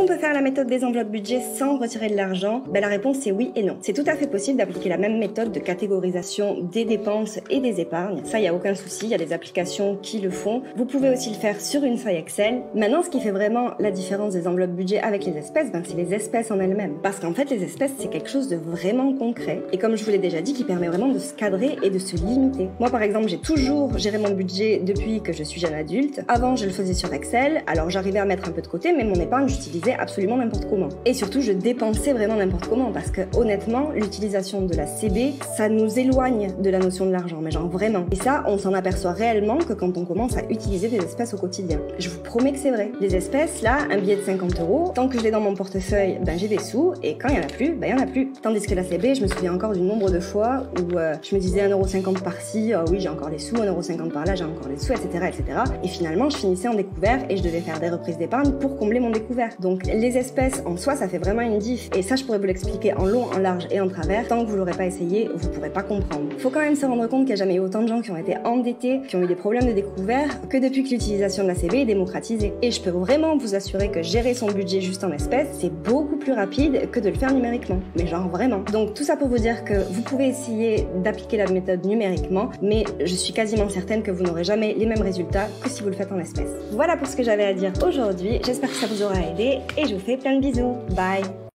On peut faire la méthode des enveloppes budget sans retirer de l'argent? La réponse c'est oui et non. C'est tout à fait possible d'appliquer la même méthode de catégorisation des dépenses et des épargnes. Ça, il n'y a aucun souci, il y a des applications qui le font. Vous pouvez aussi le faire sur une feuille Excel. Maintenant, ce qui fait vraiment la différence des enveloppes budget avec les espèces, c'est les espèces en elles-mêmes. Parce qu'en fait, les espèces, c'est quelque chose de vraiment concret. Et comme je vous l'ai déjà dit, qui permet vraiment de se cadrer et de se limiter. Moi, par exemple, j'ai toujours géré mon budget depuis que je suis jeune adulte. Avant, je le faisais sur Excel. Alors, j'arrivais à mettre un peu de côté, mais mon épargne, j'utilisais absolument n'importe comment. Et surtout, je dépensais vraiment n'importe comment parce que honnêtement, l'utilisation de la CB, ça nous éloigne de la notion de l'argent, mais genre vraiment. Et ça, on s'en aperçoit réellement que quand on commence à utiliser des espèces au quotidien. Je vous promets que c'est vrai. Les espèces, là, un billet de 50 €, tant que je l'ai dans mon portefeuille, j'ai des sous, et quand il n'y en a plus, il n'y en a plus. Tandis que la CB, je me souviens encore du nombre de fois où je me disais 1,50 € par-ci, oui, j'ai encore les sous, 1,50 € par-là, j'ai encore les sous, etc., etc. Et finalement, je finissais en découvert et je devais faire des reprises d'épargne pour combler mon découvert. Donc, les espèces en soi, ça fait vraiment une diff. Et ça, je pourrais vous l'expliquer en long, en large et en travers. Tant que vous l'aurez pas essayé, vous pourrez pas comprendre. Faut quand même se rendre compte qu'il n'y a jamais eu autant de gens qui ont été endettés, qui ont eu des problèmes de découvert, que depuis que l'utilisation de la CB est démocratisée. Et je peux vraiment vous assurer que gérer son budget juste en espèces, c'est beaucoup plus rapide que de le faire numériquement. Mais genre vraiment. Donc tout ça pour vous dire que vous pouvez essayer d'appliquer la méthode numériquement, mais je suis quasiment certaine que vous n'aurez jamais les mêmes résultats que si vous le faites en espèces. Voilà pour ce que j'avais à dire aujourd'hui. J'espère que ça vous aura aidé et je vous fais plein de bisous. Bye!